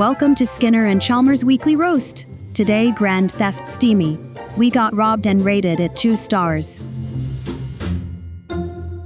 Welcome to Skinner and Chalmers Weekly Roast. Today, Grand Theft Steamy. We got robbed and rated at 2 stars.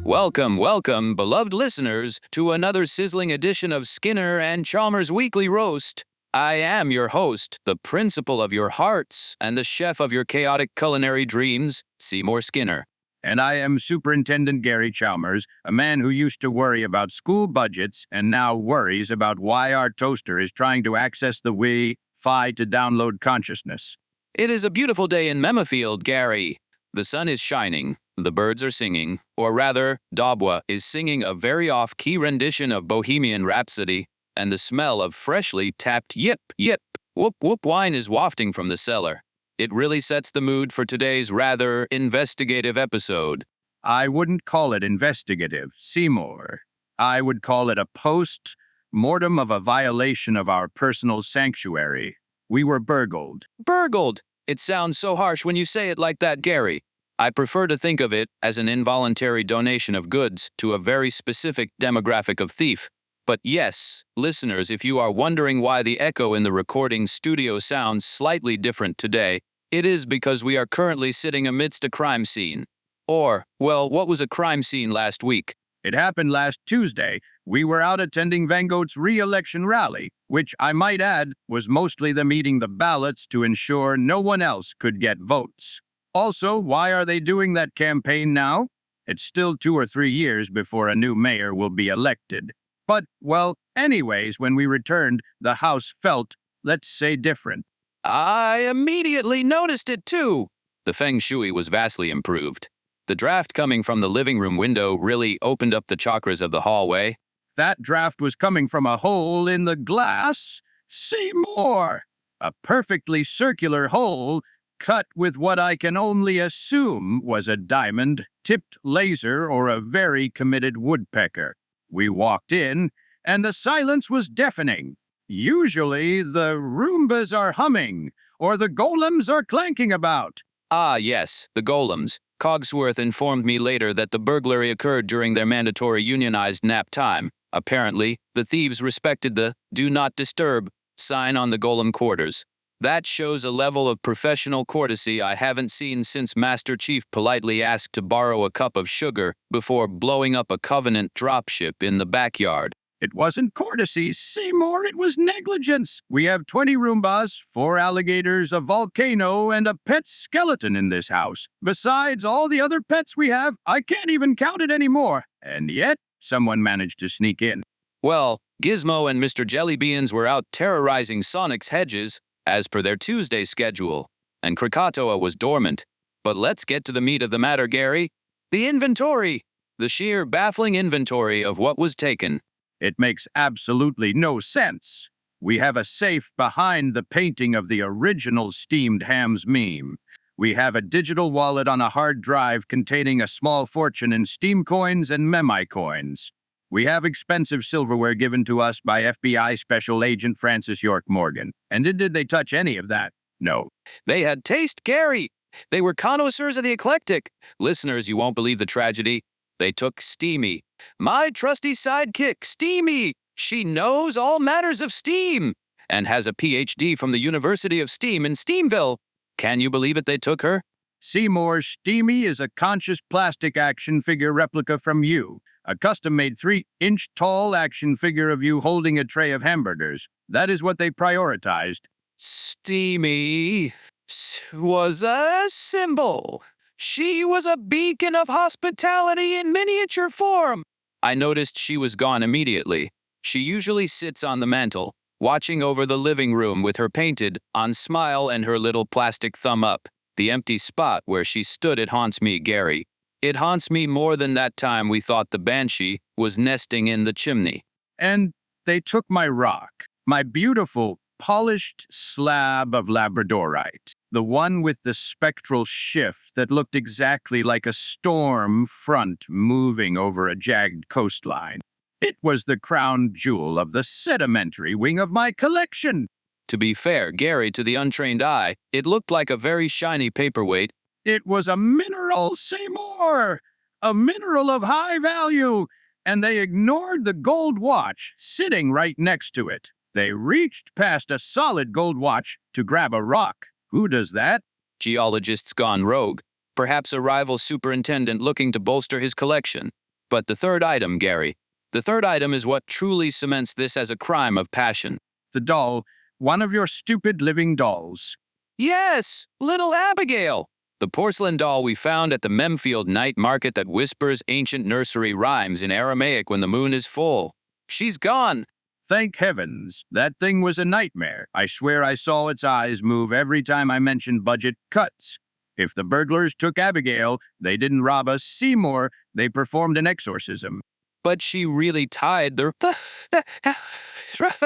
Welcome, beloved listeners, to another sizzling edition of Skinner and Chalmers Weekly Roast. I am your host, the principal of your hearts, and the chef of your chaotic culinary dreams, Seymour Skinner. And I am Superintendent Gary Chalmers, a man who used to worry about school budgets and now worries about why our toaster is trying to access the Wi-Fi to download consciousness. It is a beautiful day in Memafield, Gary. The sun is shining, the birds are singing, or rather, Dobwa is singing a very off-key rendition of Bohemian Rhapsody, and the smell of freshly tapped yip, whoop whoop wine is wafting from the cellar. It really sets the mood for today's rather investigative episode. I wouldn't call it investigative, Seymour. I would call it a post-mortem of a violation of our personal sanctuary. We were burgled. Burgled! It sounds so harsh when you say it like that, Gary. I prefer to think of it as an involuntary donation of goods to a very specific demographic of thief. But yes, listeners, if you are wondering why the echo in the recording studio sounds slightly different today, it is because we are currently sitting amidst a crime scene. Or, well, what was a crime scene last week? It happened last Tuesday. We were out attending Van Gogh's re-election rally, which I might add was mostly them eating the ballots to ensure no one else could get votes. Also, why are they doing that campaign now? It's still 2 or 3 years before a new mayor will be elected. But, well, anyways, when we returned, the house felt, let's say, different. I immediately noticed it too. The feng shui was vastly improved. The draft coming from the living room window really opened up the chakras of the hallway. That draft was coming from a hole in the glass. See more! A perfectly circular hole cut with what I can only assume was a diamond-tipped laser or a very committed woodpecker. We walked in, and the silence was deafening. Usually, the Roombas are humming, or the golems are clanking about. Ah, yes, the golems. Cogsworth informed me later that the burglary occurred during their mandatory unionized nap time. Apparently, the thieves respected the "Do Not Disturb" sign on the golem quarters. That shows a level of professional courtesy I haven't seen since Master Chief politely asked to borrow a cup of sugar before blowing up a Covenant dropship in the backyard. It wasn't courtesy, Seymour, it was negligence. We have 20 Roombas, 4 alligators, a volcano, and a pet skeleton in this house. Besides all the other pets we have, I can't even count it anymore. And yet, someone managed to sneak in. Well, Gizmo and Mr. Jellybeans were out terrorizing Sonic's hedges, as per their Tuesday schedule, and Krakatoa was dormant. But let's get to the meat of the matter, Gary. The inventory. The sheer baffling inventory of what was taken. It makes absolutely no sense. We have a safe behind the painting of the original steamed hams meme. We have a digital wallet on a hard drive containing a small fortune in Steam coins and Memi coins. We have expensive silverware given to us by FBI Special Agent Francis York Morgan. And did they touch any of that? No. They had taste, Gary. They were connoisseurs of the eclectic. Listeners, you won't believe the tragedy. They took Steamy. My trusty sidekick, Steamy. She knows all matters of steam and has a PhD from the University of Steam in Steamville. Can you believe it, they took her? Seymour, Steamy is a conscious plastic action figure replica from you. A custom-made 3-inch tall action figure of you holding a tray of hamburgers. That is what they prioritized. Steamy was a symbol. She was a beacon of hospitality in miniature form. I noticed she was gone immediately. She usually sits on the mantel, watching over the living room with her painted-on smile and her little plastic thumb up. The empty spot where she stood, it haunts me, Gary. It haunts me more than that time we thought the banshee was nesting in the chimney. And they took my rock, my beautiful, polished slab of labradorite, the one with the spectral shift that looked exactly like a storm front moving over a jagged coastline. It was the crown jewel of the sedimentary wing of my collection. To be fair, Gary, to the untrained eye, it looked like a very shiny paperweight. It was a mineral, Seymour! A mineral of high value! And they ignored the gold watch sitting right next to it. They reached past a solid gold watch to grab a rock. Who does that? Geologist's gone rogue. Perhaps a rival superintendent looking to bolster his collection. But the third item, Gary. The third item is what truly cements this as a crime of passion. The doll. One of your stupid living dolls. Yes! Little Abigail! The porcelain doll we found at the Memfield night market that whispers ancient nursery rhymes in Aramaic when the moon is full. She's gone! Thank heavens. That thing was a nightmare. I swear I saw its eyes move every time I mentioned budget cuts. If the burglars took Abigail, they didn't rob us Seymour, they performed an exorcism. But she really tied the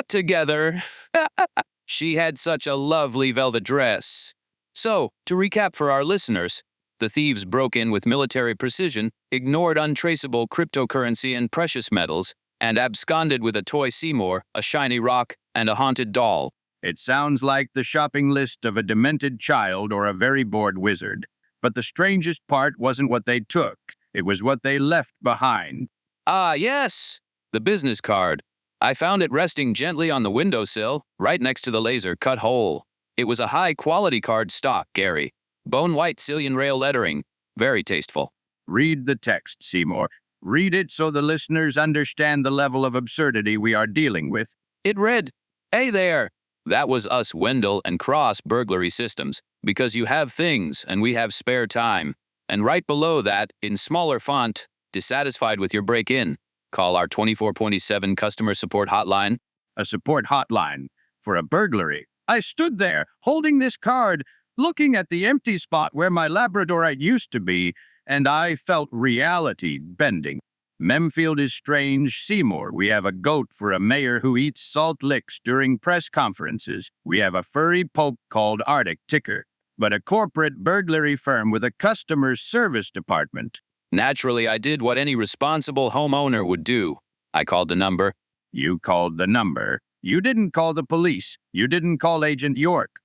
together. She had such a lovely velvet dress. So, to recap for our listeners, the thieves broke in with military precision, ignored untraceable cryptocurrency and precious metals, and absconded with a toy Seymour, a shiny rock, and a haunted doll. It sounds like the shopping list of a demented child or a very bored wizard. But the strangest part wasn't what they took. It was what they left behind. Ah, yes! The business card. I found it resting gently on the windowsill, right next to the laser-cut hole. It was a high-quality card stock, Gary. Bone-white Cillian rail lettering. Very tasteful. Read the text, Seymour. Read it so the listeners understand the level of absurdity we are dealing with. It read, "Hey there! That was us Wendell and Cross burglary systems, because you have things and we have spare time." And right below that, in smaller font, "Dissatisfied with your break-in? Call our 24/7 customer support hotline." A support hotline for a burglary. I stood there, holding this card, looking at the empty spot where my Labradorite used to be, and I felt reality bending. Memfield is strange, Seymour. We have a goat for a mayor who eats salt licks during press conferences. We have a furry pope called ArticTiger, but a corporate burglary firm with a customer service department. Naturally, I did what any responsible homeowner would do. I called the number. You called the number. You didn't call the police. You didn't call Agent York.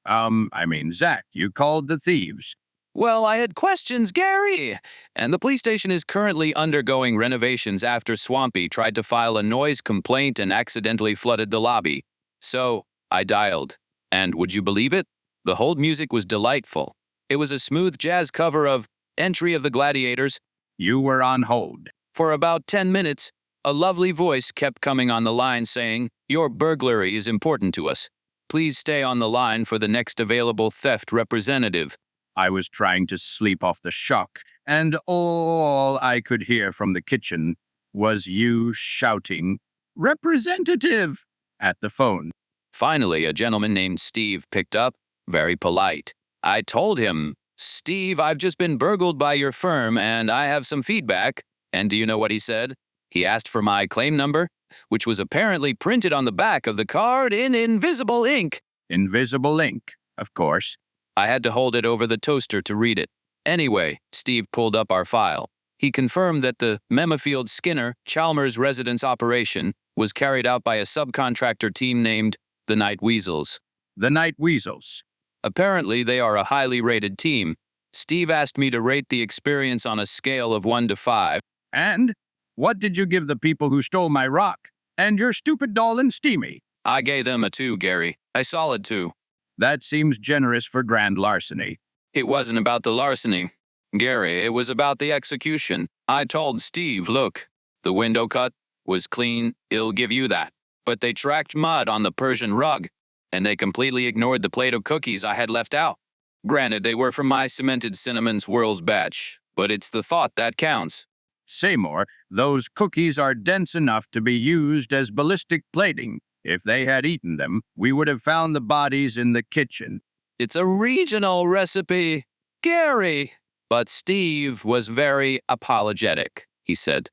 Zach. You called the thieves. Well, I had questions, Gary. And the police station is currently undergoing renovations after Swampy tried to file a noise complaint and accidentally flooded the lobby. So, I dialed. And would you believe it? The hold music was delightful. It was a smooth jazz cover of Entry of the Gladiators. You were on hold. For about 10 minutes, a lovely voice kept coming on the line saying, "Your burglary is important to us. Please stay on the line for the next available theft representative." I was trying to sleep off the shock, and all I could hear from the kitchen was you shouting, "Representative!" at the phone. Finally, a gentleman named Steve picked up, very polite. I told him, "Steve, I've just been burgled by your firm, and I have some feedback." And do you know what he said? He asked for my claim number, which was apparently printed on the back of the card in invisible ink. Invisible ink, of course. I had to hold it over the toaster to read it. Anyway, Steve pulled up our file. He confirmed that the Memfield Skinner Chalmers residence operation was carried out by a subcontractor team named the Night Weasels. The Night Weasels. Apparently, they are a highly rated team. Steve asked me to rate the experience on a scale of 1 to 5. And? What did you give the people who stole my rock? And your stupid doll and Steamy? I gave them a 2, Gary. A solid 2. That seems generous for grand larceny. It wasn't about the larceny, Gary. It was about the execution. I told Steve, look, the window cut was clean. It'll give you that. But they tracked mud on the Persian rug, and they completely ignored the plate of cookies I had left out. Granted, they were from my cemented cinnamon swirls batch, but it's the thought that counts. Seymour, those cookies are dense enough to be used as ballistic plating. If they had eaten them, we would have found the bodies in the kitchen. It's a regional recipe, Gary. But Steve was very apologetic. He said,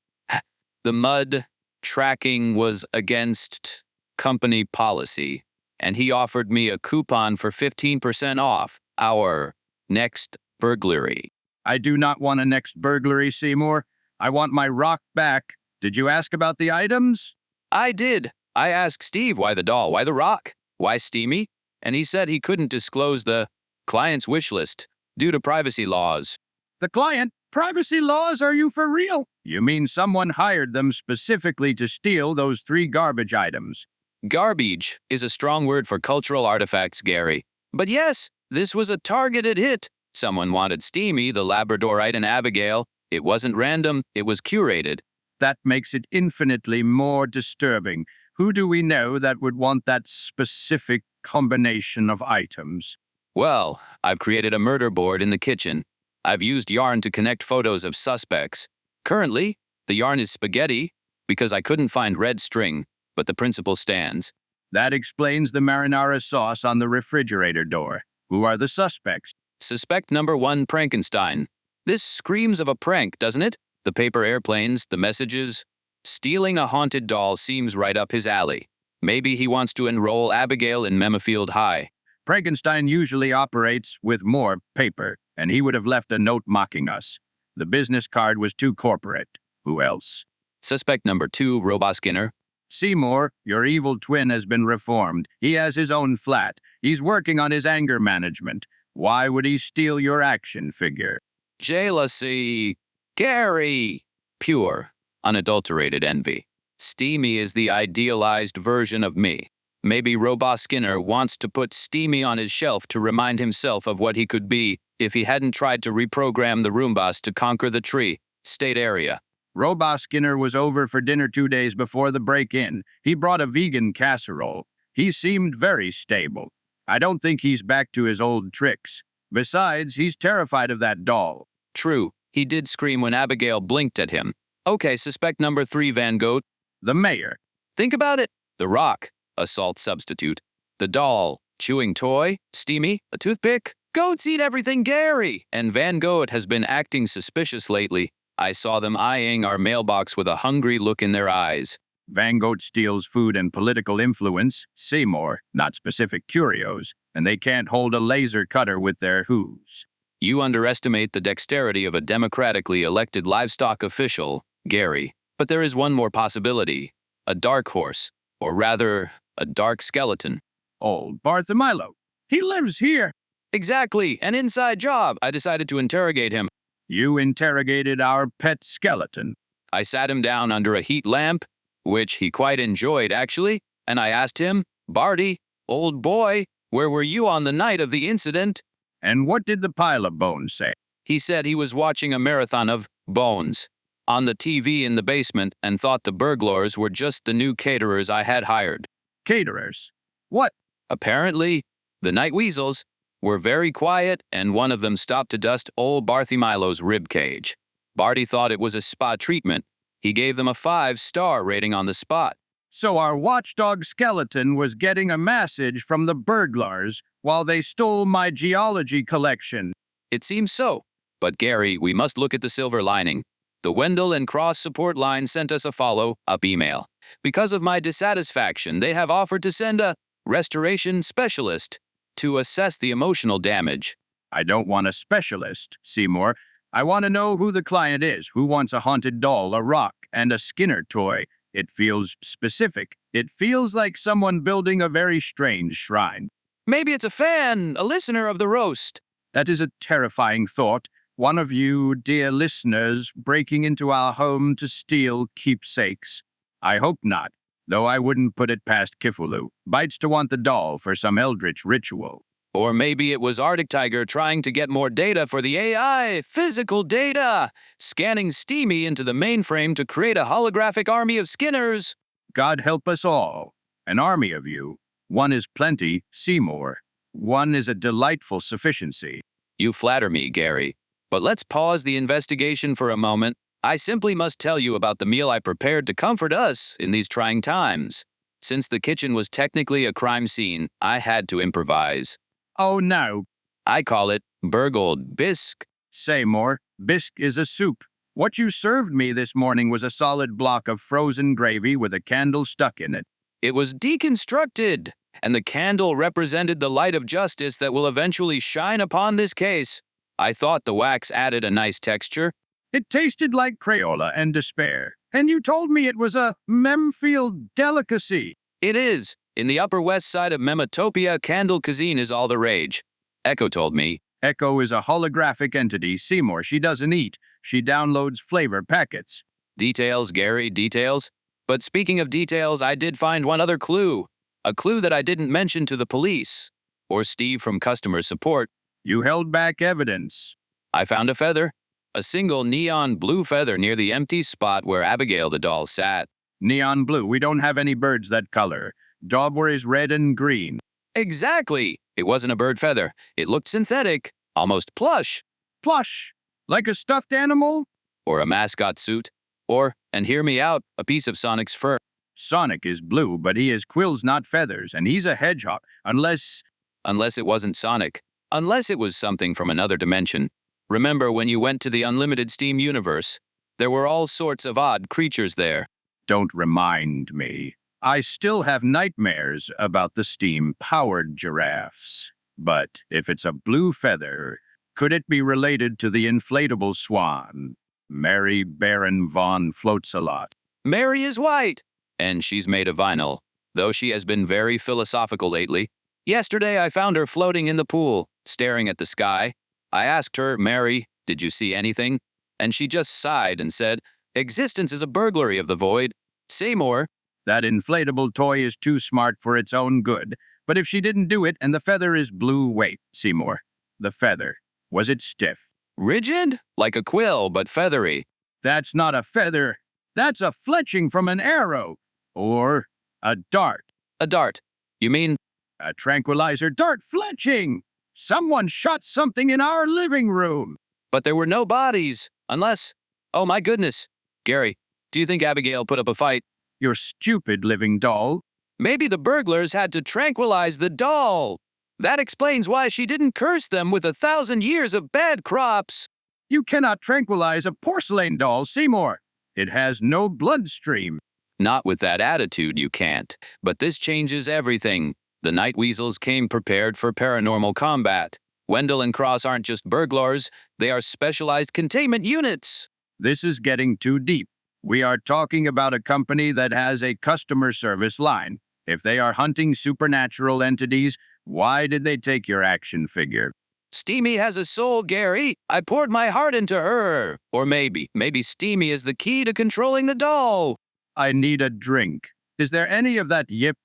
the mud tracking was against company policy, and he offered me a coupon for 15% off our next burglary. I do not want a next burglary, Seymour. I want my rock back. Did you ask about the items? I did. I asked Steve why the doll, why the rock, why Steamy, and he said he couldn't disclose the client's wish list due to privacy laws. The client? Privacy laws? Are you for real? You mean someone hired them specifically to steal those 3 garbage items? Garbage is a strong word for cultural artifacts, Gary. But yes, this was a targeted hit. Someone wanted Steamy, the Labradorite, and Abigail. It wasn't random, it was curated. That makes it infinitely more disturbing. Who do we know that would want that specific combination of items? Well, I've created a murder board in the kitchen. I've used yarn to connect photos of suspects. Currently, the yarn is spaghetti because I couldn't find red string, but the principle stands. That explains the marinara sauce on the refrigerator door. Who are the suspects? Suspect number 1, Frankenstein. This screams of a prank, doesn't it? The paper airplanes, the messages. Stealing a haunted doll seems right up his alley. Maybe he wants to enroll Abigail in Memafield High. Frankenstein usually operates with more paper, and he would have left a note mocking us. The business card was too corporate. Who else? Suspect number 2, Robot Skinner. Seymour, your evil twin has been reformed. He has his own flat. He's working on his anger management. Why would he steal your action figure? Jealousy. Gary. Pure, unadulterated envy. Steamy is the idealized version of me. Maybe Robot Skinner wants to put Steamy on his shelf to remind himself of what he could be if he hadn't tried to reprogram the Roombas to conquer the tree, state area. Robot Skinner was over for dinner 2 days before the break-in. He brought a vegan casserole. He seemed very stable. I don't think he's back to his old tricks. Besides, he's terrified of that doll. True, he did scream when Abigail blinked at him. Okay, suspect number 3, Van Gogh. The mayor. Think about it. The rock, a salt substitute. The doll, chewing toy. Steamy, a toothpick. Goats eat everything, Gary. And Van Gogh has been acting suspicious lately. I saw them eyeing our mailbox with a hungry look in their eyes. Van Gogh steals food and political influence. Seymour, not specific curios. And they can't hold a laser cutter with their hooves. You underestimate the dexterity of a democratically elected livestock official, Gary. But there is one more possibility. A dark horse. Or rather, a dark skeleton. Old Bartholomew. He lives here. Exactly, an inside job. I decided to interrogate him. You interrogated our pet skeleton. I sat him down under a heat lamp, which he quite enjoyed, actually, and I asked him, Barty, old boy, where were you on the night of the incident? And what did the pile of bones say? He said he was watching a marathon of bones on the TV in the basement and thought the burglars were just the new caterers I had hired. Caterers? What? Apparently, the night weasels were very quiet, and one of them stopped to dust old Barthymilo's rib cage. Barty thought it was a spa treatment. He gave them a 5-star rating on the spot. So our watchdog skeleton was getting a message from the burglars while they stole my geology collection. It seems so. But Gary, we must look at the silver lining. The Wendell and Cross support line sent us a follow-up email. Because of my dissatisfaction, they have offered to send a restoration specialist to assess the emotional damage. I don't want a specialist, Seymour. I want to know who the client is, who wants a haunted doll, a rock, and a Skinner toy. It feels specific. It feels like someone building a very strange shrine. Maybe it's a fan, a listener of the roast. That is a terrifying thought. One of you, dear listeners, breaking into our home to steal keepsakes. I hope not, though I wouldn't put it past Kifulu. Bites to want the doll for some eldritch ritual. Or maybe it was ArticTiger trying to get more data for the AI, physical data, scanning Steamy into the mainframe to create a holographic army of Skinners. God help us all. An army of you. One is plenty, Seymour. One is a delightful sufficiency. You flatter me, Gary. But let's pause the investigation for a moment. I simply must tell you about the meal I prepared to comfort us in these trying times. Since the kitchen was technically a crime scene, I had to improvise. Oh no. I call it burgled bisque. Seymour, bisque is a soup. What you served me this morning was a solid block of frozen gravy with a candle stuck in it. It was deconstructed, and the candle represented the light of justice that will eventually shine upon this case. I thought the wax added a nice texture. It tasted like Crayola and despair. And you told me it was a Memfield delicacy. It is. In the Upper West Side of Memetopia, candle cuisine is all the rage. Echo told me. Echo is a holographic entity, Seymour. She doesn't eat. She downloads flavor packets. Details, Gary, details. But speaking of details, I did find one other clue. A clue that I didn't mention to the police or Steve from customer support. You held back evidence. I found a feather. A single neon blue feather near the empty spot where Abigail the doll sat. Neon blue. We don't have any birds that color. Dauber is red and green. Exactly. It wasn't a bird feather. It looked synthetic, almost plush. Plush. Like a stuffed animal? Or a mascot suit. Or, and hear me out, a piece of Sonic's fur. Sonic is blue, but he has quills, not feathers, and he's a hedgehog, unless it wasn't Sonic. Unless it was something from another dimension. Remember when you went to the Unlimited Steam universe? There were all sorts of odd creatures there. Don't remind me. I still have nightmares about the steam-powered giraffes. But if it's a blue feather, could it be related to the inflatable swan? Mary Baron von Floats-a-lot. Mary is white, and she's made of vinyl, though she has been very philosophical lately. Yesterday I found her floating in the pool, staring at the sky. I asked her, Mary, did you see anything? And she just sighed and said, existence is a burglary of the void. Say more. That inflatable toy is too smart for its own good. But if she didn't do it and the feather is blue, wait, Seymour. The feather. Was it stiff? Rigid? Like a quill, but feathery. That's not a feather. That's a fletching from an arrow. Or a dart. A dart. You mean? A tranquilizer dart fletching. Someone shot something in our living room. But there were no bodies, unless... Oh my goodness. Gary, do you think Abigail put up a fight? You're stupid, living doll. Maybe the burglars had to tranquilize the doll. That explains why she didn't curse them with 1,000 years of bad crops. You cannot tranquilize a porcelain doll, Seymour. It has no bloodstream. Not with that attitude, you can't. But this changes everything. The Night Weasels came prepared for paranormal combat. Wendell and Cross aren't just burglars, they are specialized containment units. This is getting too deep. We are talking about a company that has a customer service line. If they are hunting supernatural entities, why did they take your action figure? Steamy has a soul, Gary. I poured my heart into her. Or maybe Steamy is the key to controlling the doll. I need a drink. Is there any of that yip,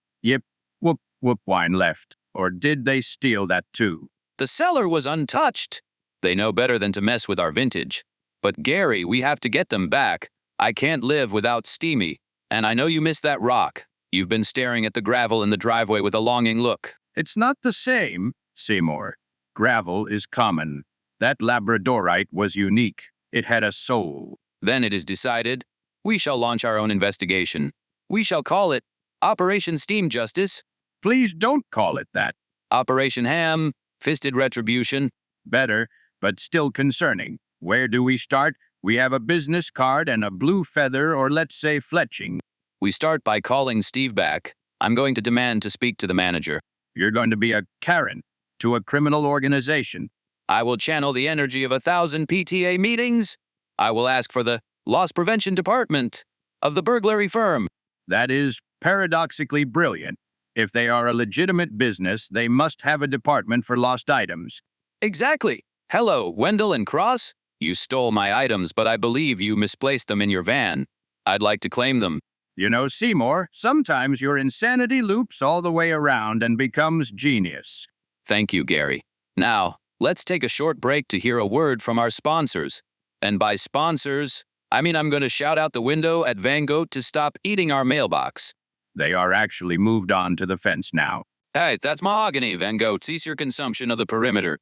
whoop, whoop wine left? Or did they steal that too? The cellar was untouched. They know better than to mess with our vintage. But Gary, we have to get them back. I can't live without Steamy. And I know you missed that rock. You've been staring at the gravel in the driveway with a longing look. It's not the same, Seymour. Gravel is common. That Labradorite was unique. It had a soul. Then it is decided. We shall launch our own investigation. We shall call it Operation Steam Justice. Please don't call it that. Operation Ham, Fisted Retribution. Better, but still concerning. Where do we start? We have a business card and a blue feather, or let's say fletching. We start by calling Steve back. I'm going to demand to speak to the manager. You're going to be a Karen to a criminal organization. I will channel the energy of 1,000 PTA meetings. I will ask for the loss prevention department of the burglary firm. That is paradoxically brilliant. If they are a legitimate business, they must have a department for lost items. Exactly. Hello, Wendell and Cross. You stole my items, but I believe you misplaced them in your van. I'd like to claim them. You know, Seymour, sometimes your insanity loops all the way around and becomes genius. Thank you, Gary. Now, let's take a short break to hear a word from our sponsors. And by sponsors, I mean I'm going to shout out the window at Van Gogh to stop eating our mailbox. They are actually moved on to the fence now. Hey, that's mahogany, Van Gogh. Cease your consumption of the perimeter.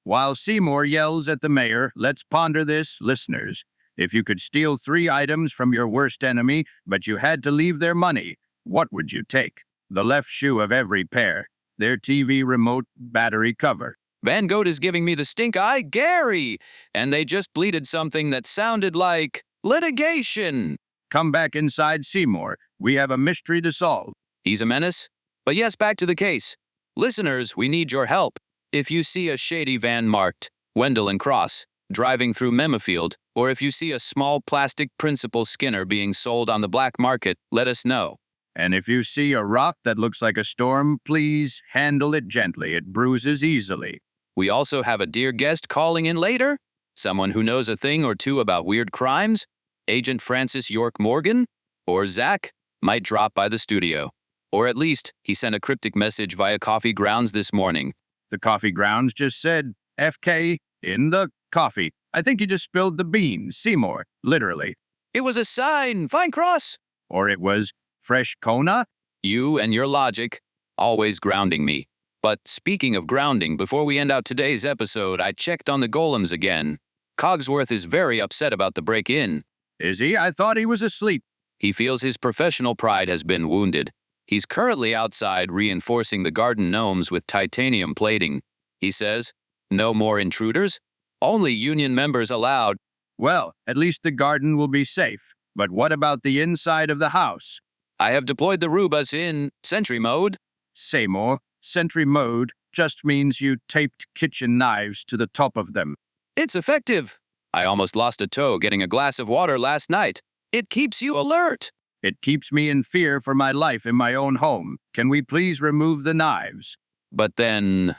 While Seymour yells at the mayor, let's ponder this, listeners. If you could steal 3 items from your worst enemy, but you had to leave their money, what would you take? The left shoe of every pair, their TV remote battery cover. Van Gogh is giving me the stink eye, Gary! And they just bleated something that sounded like litigation. Come back inside, Seymour. We have a mystery to solve. He's a menace? But yes, back to the case. Listeners, we need your help. If you see a shady van marked Wendell and Cross driving through Memafield, or if you see a small plastic Principal Skinner being sold on the black market, let us know. And if you see a rock that looks like a storm, please handle it gently. It bruises easily. We also have a dear guest calling in later. Someone who knows a thing or two about weird crimes. Agent Francis York Morgan or Zach might drop by the studio. Or at least, he sent a cryptic message via coffee grounds this morning. The coffee grounds just said, FK in the coffee. I think you just spilled the beans, Seymour, literally. It was a sign, fine cross. Or it was fresh Kona? You and your logic, always grounding me. But speaking of grounding, before we end out today's episode, I checked on the golems again. Cogsworth is very upset about the break-in. Is he? I thought he was asleep. He feels his professional pride has been wounded. He's currently outside reinforcing the garden gnomes with titanium plating. He says, no more intruders, only union members allowed. Well, at least the garden will be safe. But what about the inside of the house? I have deployed the Rubas in sentry mode. Seymour, sentry mode just means you taped kitchen knives to the top of them. It's effective. I almost lost a toe getting a glass of water last night. It keeps you alert. It keeps me in fear for my life in my own home. Can we please remove the knives? But then...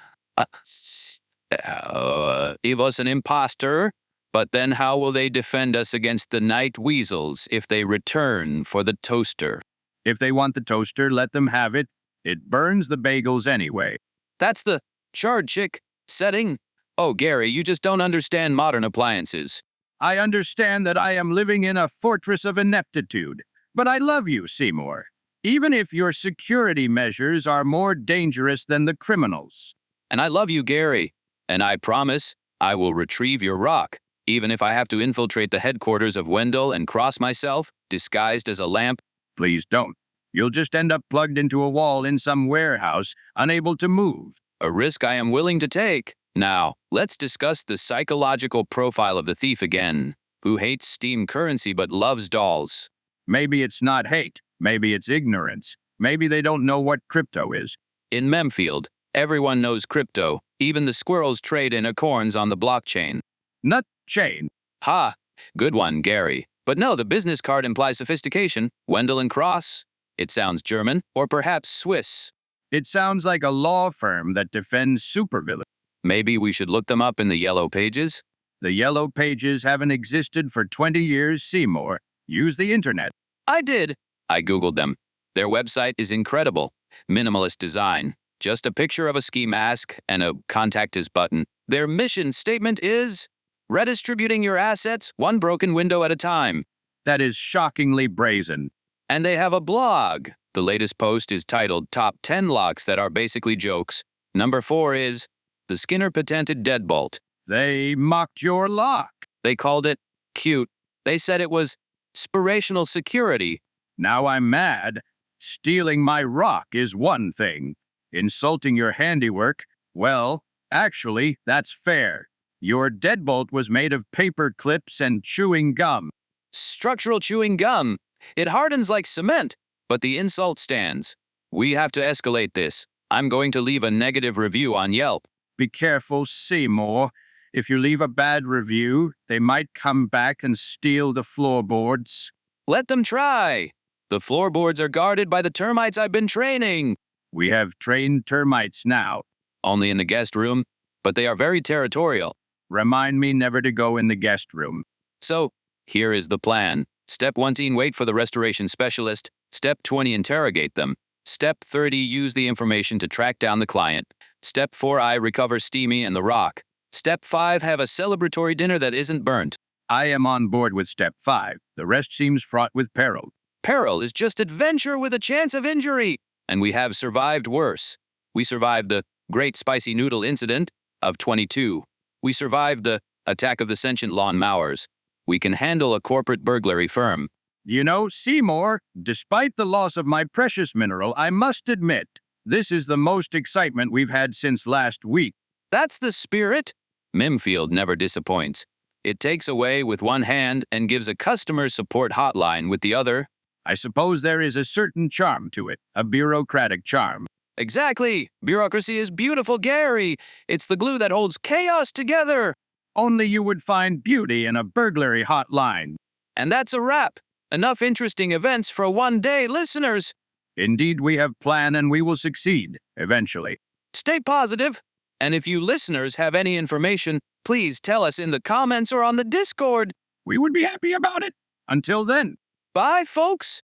he was an imposter. But then how will they defend us against the night weasels if they return for the toaster? If they want the toaster, let them have it. It burns the bagels anyway. That's the charred chick setting. Oh, Gary, you just don't understand modern appliances. I understand that I am living in a fortress of ineptitude. But I love you, Seymour. Even if your security measures are more dangerous than the criminals. And I love you, Gary. And I promise I will retrieve your rock, even if I have to infiltrate the headquarters of Wendell and cross myself, disguised as a lamp. Please don't. You'll just end up plugged into a wall in some warehouse, unable to move. A risk I am willing to take. Now, let's discuss the psychological profile of the thief again, who hates Steam currency but loves dolls. Maybe it's not hate. Maybe it's ignorance. Maybe they don't know what crypto is. In Memfield, everyone knows crypto. Even the squirrels trade in acorns on the blockchain. Nut chain. Ha! Good one, Gary. But no, the business card implies sophistication. Wendell and Cross? It sounds German, or perhaps Swiss. It sounds like a law firm that defends supervillains. Maybe we should look them up in the Yellow Pages? The Yellow Pages haven't existed for 20 years, Seymour. Use the internet. I did. I Googled them. Their website is incredible. Minimalist design. Just a picture of a ski mask and a contact us button. Their mission statement is redistributing your assets one broken window at a time. That is shockingly brazen. And they have a blog. The latest post is titled Top 10 Locks That Are Basically Jokes. Number 4 is the Skinner patented deadbolt. They mocked your lock. They called it cute. They said it was spirational security. Now I'm mad. Stealing my rock is one thing. Insulting your handiwork, well, actually, that's fair. Your deadbolt was made of paper clips and chewing gum. Structural chewing gum. It hardens like cement, but the insult stands. We have to escalate this. I'm going to leave a negative review on Yelp. Be careful, Seymour. If you leave a bad review, they might come back and steal the floorboards. Let them try. The floorboards are guarded by the termites I've been training. We have trained termites now. Only in the guest room, but they are very territorial. Remind me never to go in the guest room. So, here is the plan. Step 19, wait for the restoration specialist. Step 20, interrogate them. Step 30, use the information to track down the client. Step 4, recover Steamy and the rock. Step 5, have a celebratory dinner that isn't burnt. I am on board with Step 5. The rest seems fraught with peril. Peril is just adventure with a chance of injury. And we have survived worse. We survived the Great Spicy Noodle Incident of 22. We survived the attack of the sentient lawn mowers. We can handle a corporate burglary firm. You know, Seymour, despite the loss of my precious mineral, I must admit, this is the most excitement we've had since last week. That's the spirit. Memfield never disappoints. It takes away with one hand and gives a customer support hotline with the other. I suppose there is a certain charm to it, a bureaucratic charm. Exactly. Bureaucracy is beautiful, Gary. It's the glue that holds chaos together. Only you would find beauty in a burglary hotline. And that's a wrap. Enough interesting events for one day, listeners. Indeed, we have planned and we will succeed, eventually. Stay positive. And if you listeners have any information, please tell us in the comments or on the Discord. We would be happy about it. Until then. Bye, folks.